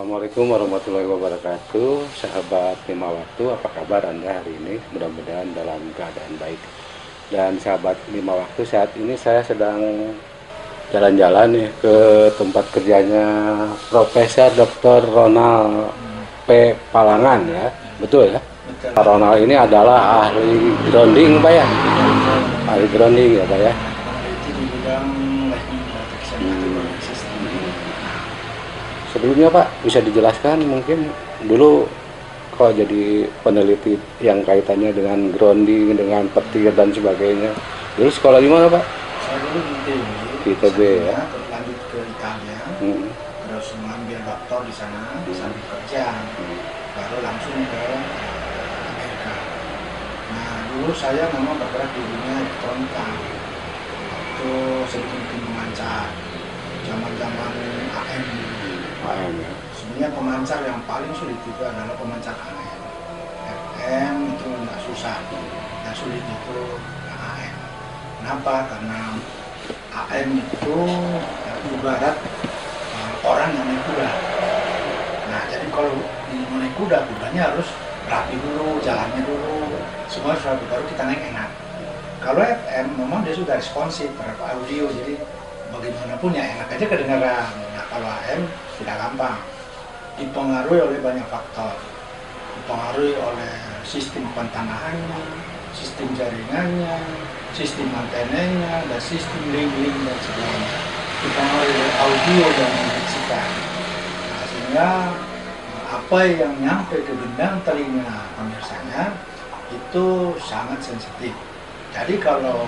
Assalamualaikum warahmatullahi wabarakatuh. Sahabat Lima Waktu, apa kabar Anda hari ini? Mudah-mudahan dalam keadaan baik. Dan sahabat Lima Waktu, saat ini saya sedang jalan-jalan nih ke tempat kerjanya Profesor Dr. Ronald P. Palangan ya. Betul ya? Betul. Pak Ronald ini adalah ahli grounding Pak ya? Ahli grounding ya Pak ya? Sebelumnya Pak, bisa dijelaskan mungkin dulu kok jadi peneliti yang kaitannya dengan grounding, dengan petir dan sebagainya. Dulu sekolah di mana Pak? Saya dulu di ITB ya. Terus lanjut ke Italia, terus mengambil doktor di sana sambil kerja, baru langsung ke Amerika. Nah dulu saya memang bergerak di dunia elektronika, waktu sedikit memancar, zaman AM. Ya. Sebenarnya pemancar yang paling sulit itu adalah pemancar AM. FM itu nggak susah, yang sulit itu AM. Kenapa? Karena AM itu ibarat orang yang naik kuda. Nah jadi kalau naik kuda, kudanya harus rapi dulu, jalannya dulu, semua rapi baru kita naik enak. Kalau FM memang dia sudah responsif terhadap audio, jadi bagaimanapun ya enak aja kedengaran. Nah kalau AM tidak gampang, dipengaruhi oleh banyak faktor, dipengaruhi oleh sistem pantanahannya, sistem jaringannya, sistem antenanya, dan sistem link-link dan sebagainya. Dipengaruhi oleh audio dan diksikan. Nah, sehingga apa yang nyampe ke gendang telinga pemirsanya itu sangat sensitif. Jadi kalau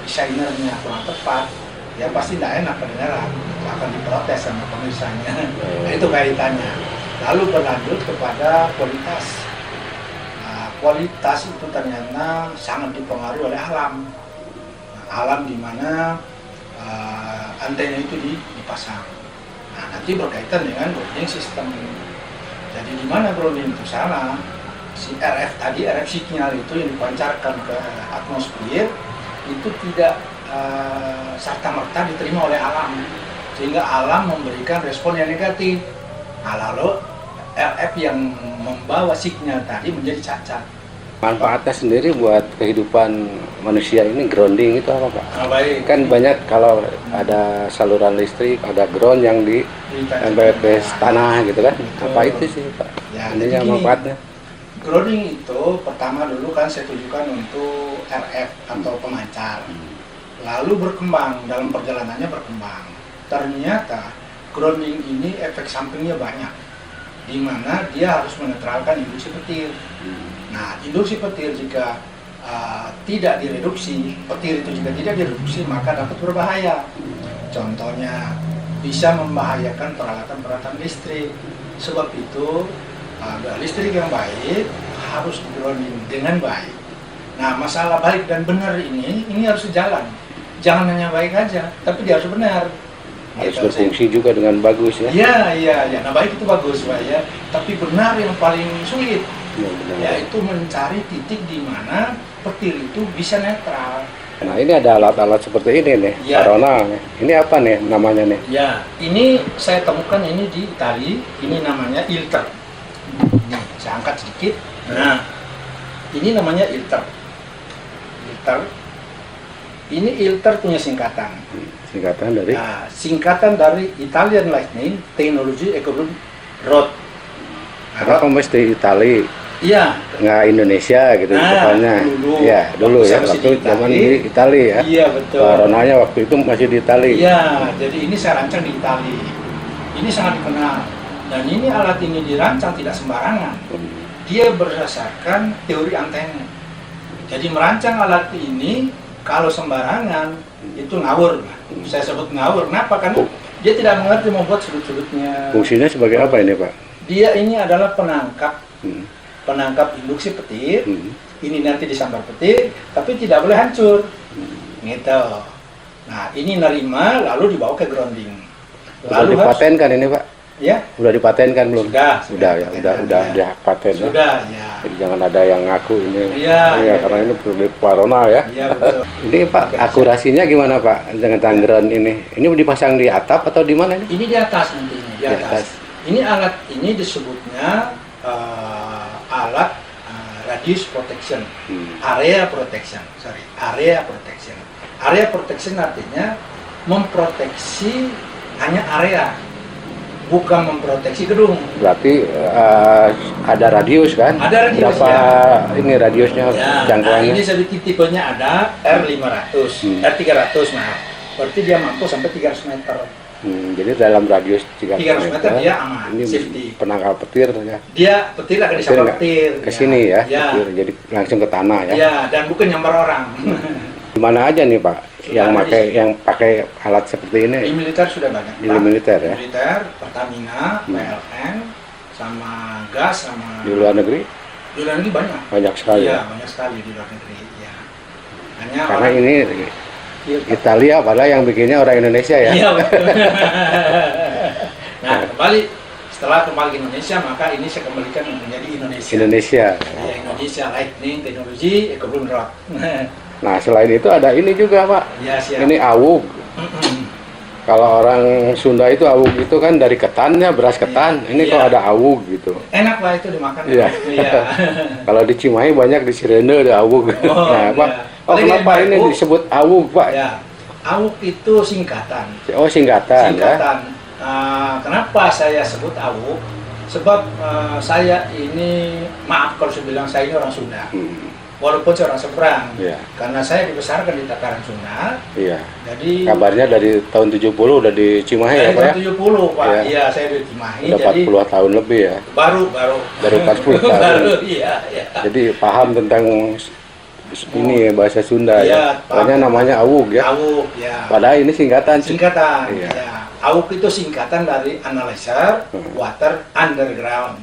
desainernya kurang tepat, ya pasti tidak enak kedengaran, akan diprotes sama pemirsanya. Nah, itu kaitannya. Lalu berlanjut kepada kualitas. Nah, kualitas itu ternyata sangat dipengaruhi oleh alam. Nah, alam di mana antena itu dipasang. Nah, nanti berkaitan dengan grounding system. Jadi di mana grounding itu salah, si RF tadi, RF signal itu yang dipancarkan ke atmosfer itu tidak serta-merta diterima oleh alam, sehingga alam memberikan respon yang negatif. Nah, lalu RF yang membawa signal tadi menjadi cacat. Manfaatnya sendiri buat kehidupan manusia ini grounding itu apa Pak? Nah, baik. Kan banyak kalau ada saluran listrik, ada ground yang di ke tanah gitu kan? Betul. Apa itu sih Pak? Ya, Ininya manfaatnya? Grounding itu pertama dulu kan saya tujukan untuk RF atau pemancar. Lalu berkembang, dalam perjalanannya berkembang. Ternyata grounding ini efek sampingnya banyak, di mana dia harus menetralkan induksi petir. Nah, induksi petir jika tidak direduksi, petir itu jika tidak direduksi maka dapat berbahaya. Contohnya bisa membahayakan peralatan-peralatan listrik. Sebab itu listrik yang baik harus grounding dengan baik. Nah, masalah baik dan benar ini harus sejalan. Jangan hanya baik aja, tapi dia harus benar. Harus berfungsi juga dengan bagus ya? Iya. Nah baik itu bagus Pak ya. Tapi benar yang paling sulit, yaitu mencari titik di mana petir itu bisa netral. Nah ini ada alat-alat seperti ini nih, ya. Pak Ronald. Ini apa nih namanya nih? Ya, ini saya temukan ini di Itali. Ini namanya ILTER. Nih, saya angkat sedikit. Nah, ini namanya ILTER. Ini ILTER punya singkatan. Singkatan dari? Nah, singkatan dari Italian Lightning Technology Equipment Rod. Kenapa mesti Itali? Iya. Nggak Indonesia gitu depannya. Dulu ya. Waktu zaman di Itali ya. Iya betul. Pak Ronaldnya waktu itu masih di Itali. Iya. Jadi ini saya rancang di Itali. Ini sangat dikenal. Dan ini alat ini dirancang tidak sembarangan. Dia berdasarkan teori antena. Jadi merancang alat ini kalau sembarangan itu ngawur. Saya sebut ngawur. Kenapa? Karena dia tidak mengerti membuat sudut-sudutnya. Fungsinya sebagai apa ini Pak? Dia ini adalah penangkap induksi petir. Ini nanti disambar petir, tapi tidak boleh hancur. Gitu. Nah ini nerima lalu dibawa ke grounding. Lalu dipatenkan ini Pak? Ya. Udah dipatenkan belum? Sudah paten. Sudah ya. Jadi jangan ada yang ngaku ini. Iya, karena ini produk Pak Ronald ya. Iya betul. Ini Pak, akurasinya gimana Pak dengan tanggeran ini? Ini dipasang di atap atau di mana ini? Ini di atas nantinya, di atas. Ini alat ini disebutnya alat radius protection, area protection. Area protection artinya memproteksi hanya area, bukan memproteksi gedung. Berarti ada radius kan? Ada radius. Berapa ini radiusnya, Ya, jangkauannya? nah ini sedikit tipenya ada R500, R300 maaf. Berarti dia mampu sampai 300 meter. Jadi dalam radius 300 meter dia aman, ini safety. penangkal petir ya. Dia petir akan disapa petir. Ke sini ya, Ya. petir, jadi langsung ke tanah ya. Ya, dan bukan nyambar orang. Di mana aja nih Pak yang pakai alat seperti ini? Di militer sudah banyak. Di militer ya. Militer, Pertamina, PLN, sama gas, sama Di luar negeri? Di luar negeri banyak. Banyak sekali. Iya, Ya. banyak sekali di luar negeri. Ya. Hanya Karena orang, ini Iya, Italia, padahal yang bikinnya orang Indonesia ya. Iya, betul. Nah, setelah kembali ke Indonesia, maka ini saya kembalikan menjadi Indonesia. Indonesia. Ya, Indonesia Lightning Technology Kebun Rock. Nah selain itu ada ini juga Pak. Ya, siap. Ini awuk. Kalau orang Sunda itu awuk itu kan dari ketannya, beras ketan. Ini Iya. kok ada awuk gitu. Enak Pak itu dimakan. Iya. Iya. Kalau di Cimahi banyak, di Sirene ada awuk. Oh, Nah Pak, iya. kenapa Paling ini awuk. disebut awuk Pak? Ya, awuk itu singkatan. Oh singkatan ya. Kenapa saya sebut awuk? Sebab saya ini, maaf kalau saya bilang saya ini orang Sunda. Walaupun saya orang seberang, Iya. karena saya dibesarkan di Takaran Sunda. Iya. Jadi Kabarnya dari tahun 70 udah di Cimahi ya dari Pak ya? tahun 70 Pak. Iya. Iya, saya di Cimahi. Udah Jadi 40 tahun lebih ya. baru 40 tahun. baru, iya, iya. Jadi paham tentang ini ya, bahasa Sunda Iya, ya. paham. Pokoknya namanya awuk ya. Awuk, ya. Padahal ini singkatan. Singkatan, Iya. ya. AWUK itu singkatan dari Analyzer Water Underground.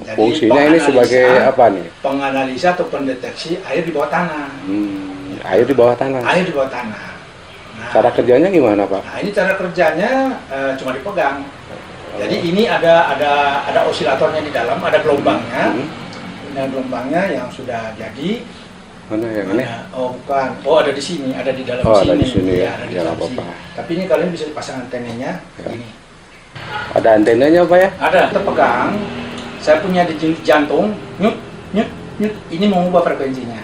Jadi, Fungsinya ini sebagai apa nih? penganalisa atau pendeteksi air di bawah tanah. Air di bawah tanah. Air di bawah tanah. Nah, Cara kerjanya gimana Pak? nah ini cara kerjanya cuma dipegang. Jadi ini ada osilatornya di dalam, ada gelombangnya. Ada gelombangnya yang sudah jadi. Mana yang ini? Oh bukan, oh ada di sini, ada di dalam Oh, sini. ada di sini ya. Ada di Ya, dalam nggak sini. apa-apa. Tapi ini kalian bisa dipasang antenanya ini. Ada antenanya Pak ya? Ada, terpegang. Saya punya di jantung, nyut, nyut, nyut. Ini mengubah frekuensinya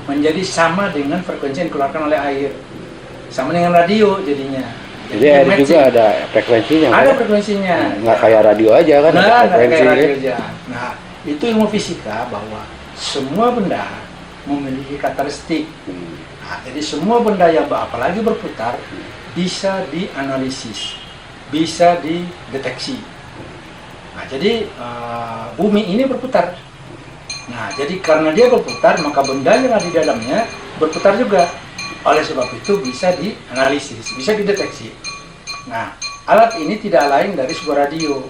menjadi sama dengan frekuensi yang dikeluarkan oleh air, sama dengan radio jadinya. Jadi air juga ada frekuensinya. Pak Ada ya? frekuensinya. Nggak kayak radio aja kan? Nah, ada nggak kayak frekuensi. radio aja. Nah, itu ilmu fisika bahwa semua benda memiliki karakteristik. Nah, jadi semua benda yang apalagi berputar bisa dianalisis, bisa dideteksi. Nah, jadi bumi ini berputar. Nah, jadi karena dia berputar, maka benda yang ada di dalamnya berputar juga. Oleh sebab itu bisa dianalisis, bisa dideteksi. Nah, alat ini tidak lain dari sebuah radio.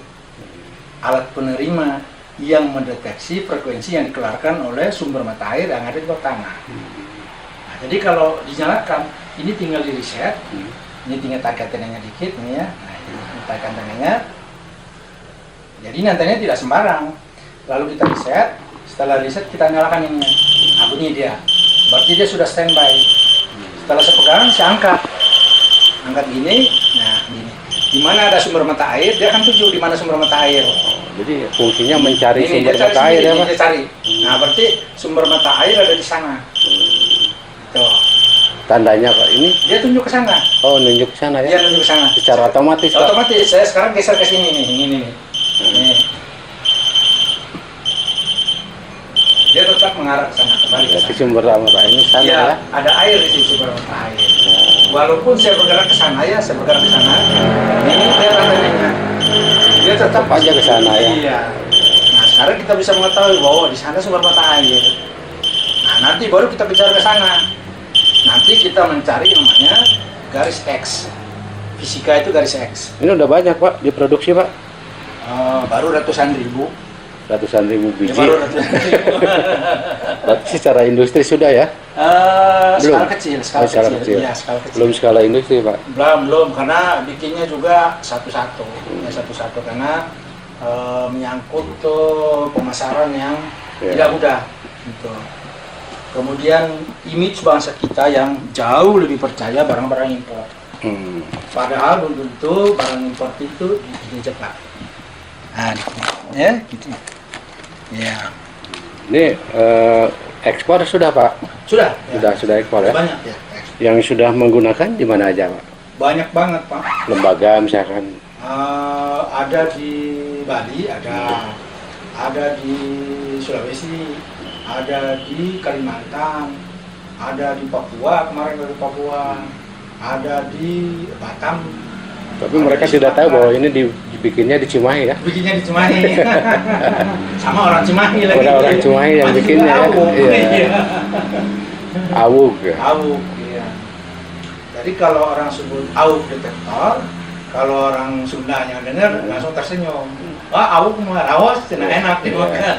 Alat penerima yang mendeteksi frekuensi yang dikeluarkan oleh sumber mata air yang ada di bawah tanah. Nah, jadi kalau dinyalakan, ini tinggal di reset. Ini tinggal tarik antenanya dikit nih ya. Nah, ini tarik antenanya. Jadi ini antenanya tidak sembarang. Lalu kita reset. Setelah reset kita nyalakan ini. Nah, bunyi dia. Berarti dia sudah standby. Setelah saya pegang, saya angkat. Angkat gini. Nah, gini. Di mana ada sumber mata air, dia akan tuju di mana sumber mata air. Jadi fungsinya mencari Ini sumber dia cari mata air ya sendiri, Pak? dia cari. Nah, berarti sumber mata air ada di sana. Tuh. Tandanya Pak ini? Dia tunjuk ke sana. Oh nunjuk ke sana Dia ya? tunjuk ke sana. Secara otomatis Pak? Otomatis. Saya sekarang geser ke sini nih. Ini nih. Nih. Dia tetap mengarah ke sana, kembali ke Berarti sana. sumber mata ini sana Iya, ya? ada air di sini sumber mata air. Walaupun saya bergerak ke sana ya, saya bergerak ke sana. Ini dia antenanya. Dia tetap aja ke sana ya? Iya. Nah, sekarang kita bisa mengetahui bahwa di sana sumber mata air. Nah, nanti baru kita bicara ke sana. Nanti kita mencari yang namanya garis X. Fisika itu garis X. Ini udah banyak Pak diproduksi Pak? Baru ratusan ribu. Ratusan ribu Ya, biji. baru ratusan ribu. Berarti secara industri sudah ya? Skala kecil, skala skala kecil. kecil. Iya, skala kecil. Belum skala industri Pak? Belum, karena bikinnya juga satu-satu. Ya, satu-satu karena menyangkut pemasaran yang tidak mudah. Gitu. Kemudian image bangsa kita yang jauh lebih percaya barang-barang impor. Padahal belum tentu barang impor itu bikin cepat. Nah, ya, gitu. Ya. Ini ekspor sudah Pak? Sudah. Sudah ekspor ya? Banyak ya. Yang sudah menggunakan di mana aja Pak? Banyak banget Pak. Lembaga misalkan? Ada di Bali, ada di Sulawesi, ada di Kalimantan, ada di Papua, kemarin dari Papua, ada di Batam. Tapi mereka tidak tahu bahwa ini dibikinnya di Cimahi ya? Bikinnya di Cimahi. Sama orang Cimahi lagi. Orang Cimahi yang bikinnya ya? Iya. Awuk ya? Awuk, iya. Jadi kalau orang sebut awuk detektor, kalau orang Sundanya dengar langsung tersenyum. Wah, awuk mah rawas, enak dimakan.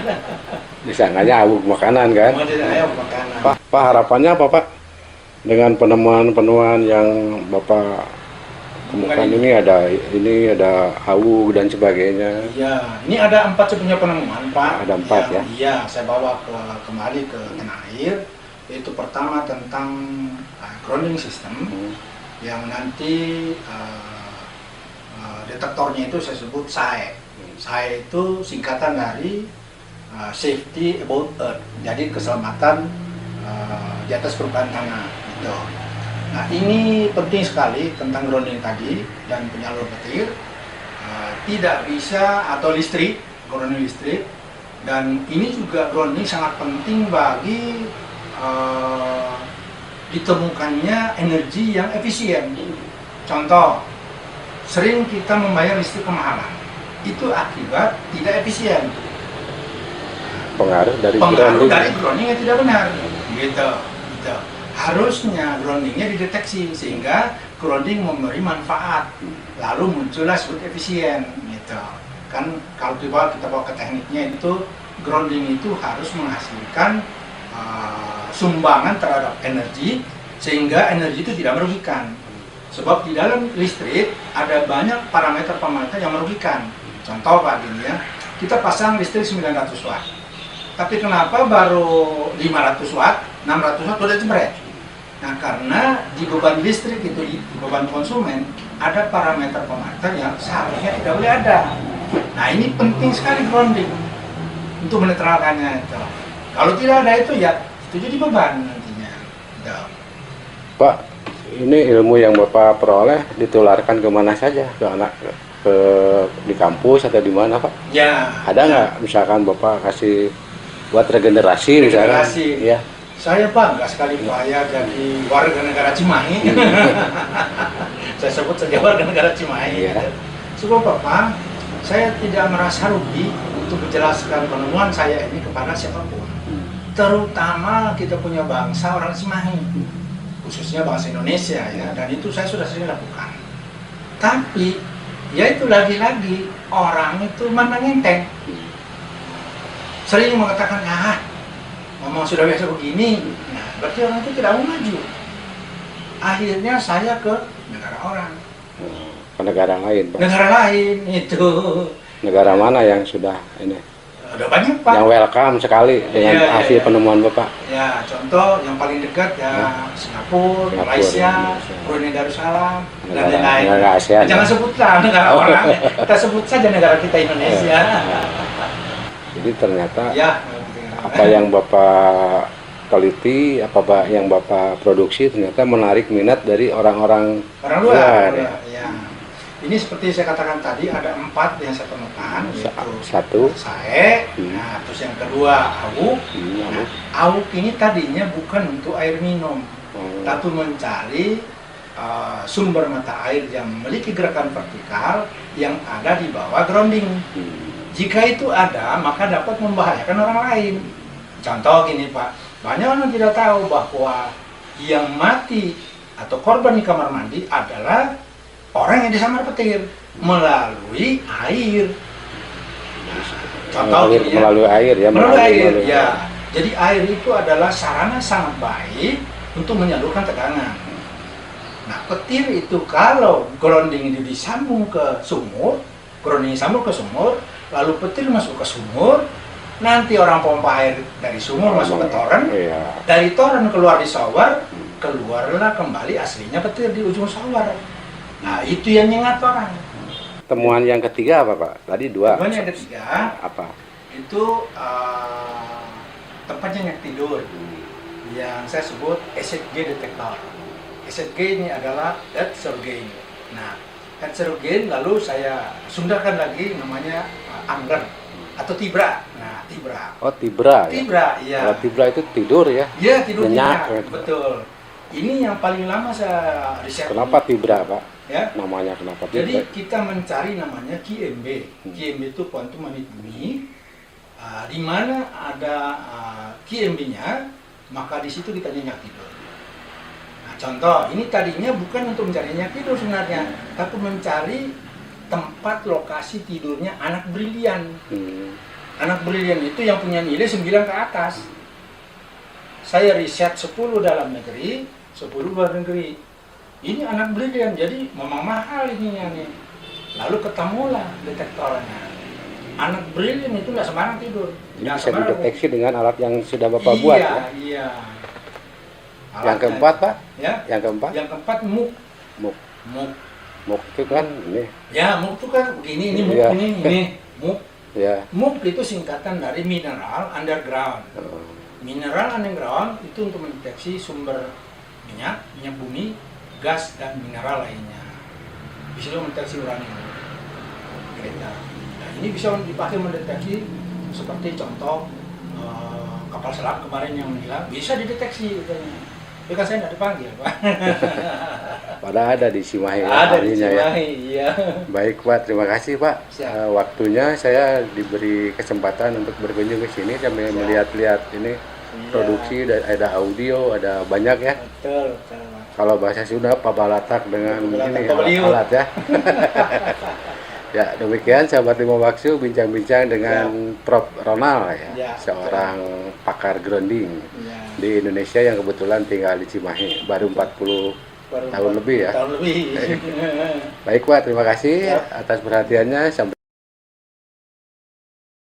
Disangkanya awuk makanan kan? Makanan. Pak, harapannya apa Pak? Dengan penemuan-penemuan yang Bapak temukan ini ada awuk dan sebagainya. Iya, ini ada 4 sebenarnya penemuan Pak. Ada 4 ya? Iya, saya bawa kembali ke tanah air. Itu pertama tentang grounding system yang nanti detektornya itu saya sebut SAE. SAE itu singkatan dari Safety About Earth, jadi keselamatan di atas permukaan tanah gitu. Nah, ini penting sekali tentang grounding tadi dan penyalur petir. Tidak bisa atau listrik, grounding listrik, dan ini juga grounding sangat penting bagi ditemukannya energi yang efisien. Contoh, sering kita membayar listrik kemahalan, itu akibat tidak efisien. Pengaruh dari grounding yang tidak benar, gitu. Harusnya groundingnya dideteksi sehingga grounding memberi manfaat, lalu muncullah disebut efisien, gitu. Kan kalau kita bawa ke tekniknya itu grounding itu harus menghasilkan sumbangan terhadap energi sehingga energi itu tidak merugikan. Sebab di dalam listrik ada banyak parameter yang merugikan. Contoh Pak gini ya, kita pasang listrik 900 watt. Tapi kenapa baru 500 watt, 600 watt udah jebret? Nah, karena di beban listrik itu, di beban konsumen, ada parameter yang seharusnya tidak boleh ada. Nah, ini penting sekali grounding untuk menetralkannya itu. Kalau tidak ada itu ya itu jadi beban nantinya. Gitu. Pak, ini ilmu yang Bapak peroleh ditularkan kemana saja? Ke anak, di kampus atau di mana Pak? Ya. Ada nggak misalkan Bapak kasih buat regenerasi misalnya? Ya. Saya bangga sekali Pak ya jadi warga negara Cimahi. Saya sebut saja warga negara Cimahi. Ya. Sebab Bapak, saya tidak merasa rugi untuk menjelaskan penemuan saya ini kepada siapapun. Terutama kita punya bangsa orang Cimahi, khususnya bangsa Indonesia ya, dan itu saya sudah sering lakukan. Tapi ya itu lagi-lagi orang itu mandang enteng, sering mengatakan ngomong sudah biasa begini, nah berarti orang itu tidak mau maju. Akhirnya saya ke negara orang, ke negara lain Pak. Negara lain itu. Negara mana yang sudah ini? Ada banyak Pak. Yang welcome sekali dengan hasil penemuan Bapak. Ya, contoh yang paling dekat ya Singapura, Malaysia, Brunei Darussalam, dan lain-lain. Jangan sebutlah negara orang, kita sebut saja negara kita Indonesia. Jadi ternyata apa yang Bapak teliti, apa yang Bapak produksi ternyata menarik minat dari orang-orang luar. Ya. Ini seperti saya katakan tadi ada 4 yang saya temukan, yaitu satu SAE, nah, terus yang kedua awuk. Nah, awuk ini tadinya bukan untuk air minum, tapi mencari sumber mata air yang memiliki gerakan vertikal yang ada di bawah grounding. Jika itu ada, maka dapat membahayakan orang lain. Contoh gini Pak, banyak orang tidak tahu bahwa yang mati atau korban di kamar mandi adalah orang yang disambar petir melalui air. Contoh melalui air ya. Melalui air ya. Jadi air itu adalah sarana sangat baik untuk menyalurkan tegangan. Nah, petir itu kalau grounding itu disambung ke sumur, grounding disambung ke sumur, lalu petir masuk ke sumur, nanti orang pompa air dari sumur masuk ke toren, dari toren keluar di shower, keluarlah kembali aslinya petir di ujung shower. Nah, itu yang nyengat orang. temuan yang ketiga apa Pak? Tadi 2. Temuan yang ketiga Apa? itu tempat nyenyak tidur yang saya sebut ECG detektor. ECG ini adalah heterogen. Nah, heterogen lalu saya sundarkan lagi namanya angger atau tibra. Nah, tibra. Oh, tibra ya? Tibra, iya. Oh, tibra itu tidur ya? Iya, tidur Nyenyak, nyenyak, gitu. betul. Ini yang paling lama saya riset. Kenapa tibra Pak? Ya. Namanya kenapa tibra? Jadi kita mencari namanya QMB. QMB itu kuantum menit bumi. Di mana ada QMB-nya, maka di situ kita nyenyak tidur. Nah, contoh, ini tadinya bukan untuk mencari nyenyak tidur sebenarnya, tapi mencari tempat lokasi tidurnya anak brilian. Anak brilian itu yang punya nilai 9 ke atas. Saya riset 10 dalam negeri, 10 luar negeri. Ini anak brilian, jadi memang mahal ininya nih. Lalu ketemulah detektornya. Anak brilian itu nggak sembarang tidur. Ini bisa dideteksi dengan alat yang sudah Bapak buat ya? Iya. Yang keempat Pak? Ya. Yang keempat? Yang keempat MUK. MUK. MUK. MUK itu kan ini. Ya, MUK itu kan begini, ini MUK Iya. ini MUK. Ya. MUK itu singkatan dari mineral underground. Mineral underground itu untuk mendeteksi sumber minyak bumi, gas dan mineral lainnya. Bisa juga mendeteksi uranium. Kereta. Nah, ini bisa dipakai mendeteksi seperti contoh kapal selam kemarin yang hilang bisa dideteksi katanya. Tapi kan saya nggak dipanggil, Pak. Padahal ada di Cimahi Ada di ahlinya Cimahi, iya. Baik Pak, terima kasih Pak. Siap. Waktunya saya diberi kesempatan untuk berkunjung ke sini sambil Siap. melihat-lihat ini Iya. produksi, ada audio, ada banyak ya. Betul, betul, Pak. Kalau bahasa Sunda pabalatak dengan Pabalatak, ini pabaliu. alat ya. Ya demikian sahabat Lima Waktu bincang-bincang dengan Prof. Ronald ya, Ya, seorang pakar grounding Iya. di Indonesia yang kebetulan tinggal di Cimahi baru 40 tahun lebih ya. Tahun lebih. Baik Pak, terima kasih Ya. atas perhatiannya. Sampai